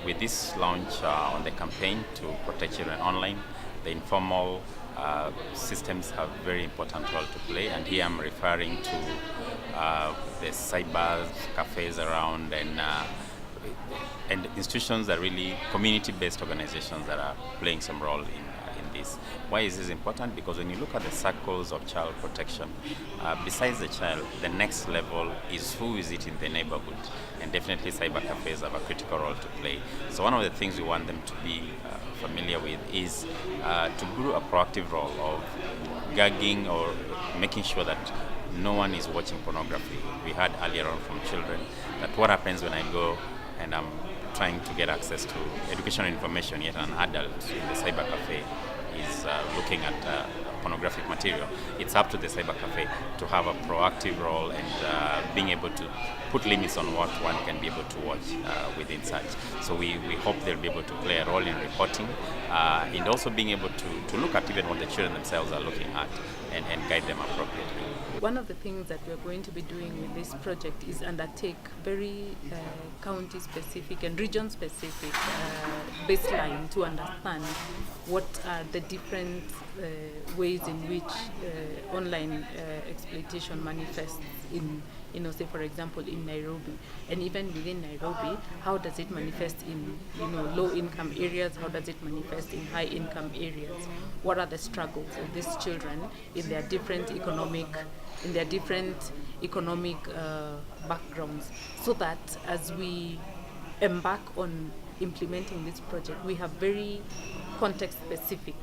With this launch on the campaign to protect children online, the informal systems have very important role to play, and here I'm referring to the cybers, cafes around, and institutions that are really community-based organizations that are playing some role in this. Why is this important? Because when you look at the circles of child protection, besides the child, the next level is who is it in the neighborhood, and definitely cyber cafes have a critical role to play. So one of the things we want them to be familiar with is to do a proactive role of gagging or making sure that no one is watching pornography. We heard earlier on from children that what happens when I go and I'm trying to get access to educational information, yet an adult in the cyber cafe is looking at pornographic material. It's up to the cyber cafe to have a proactive role and being able to put limits on what one can be able to watch within such. So we hope they'll be able to play a role in reporting and also being able to look at even what the children themselves are looking at and guide them appropriately. One of the things that we're going to be doing with this project is undertake very county-specific and region-specific baseline to understand what are the different ways in which online exploitation manifests in, say for example in Nairobi, and even within Nairobi, how does it manifest in low-income areas, how does it manifest in high-income areas, what are the struggles of these children in their different economic backgrounds, so that as we embark on implementing this project, we have very context-specific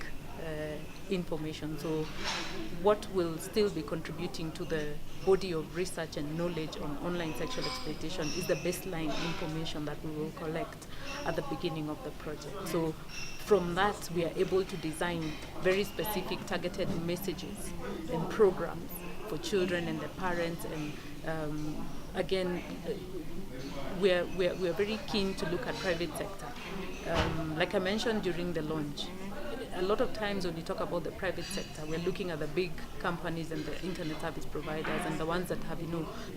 information. So what will still be contributing to the body of research and knowledge on online sexual exploitation is the baseline information that we will collect at the beginning of the project. So from that, we are able to design very specific targeted messages and programs for children and their parents, and again, we're very keen to look at private sector. Like I mentioned during the launch, a lot of times when we talk about the private sector, we're looking at the big companies and the internet service providers and the ones that have,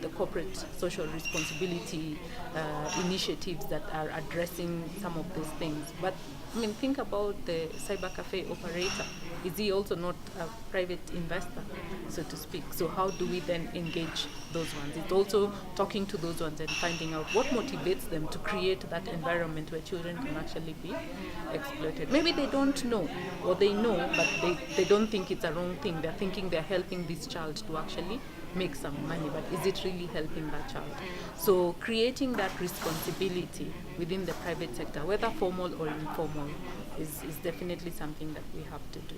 the corporate social responsibility initiatives that are addressing some of these things. But think about the cyber cafe operator. Is he also not a private investor, so to speak? So how do we then engage those ones? It's also talking to those ones and finding out what motivates them to create that environment where children can actually be exploited. Maybe they don't know, or they know, but they don't think it's a wrong thing. They're thinking they're helping this child to actually make some money, but is it really helping that child? So creating that responsibility within the private sector, whether formal or informal, is definitely something that we have to do.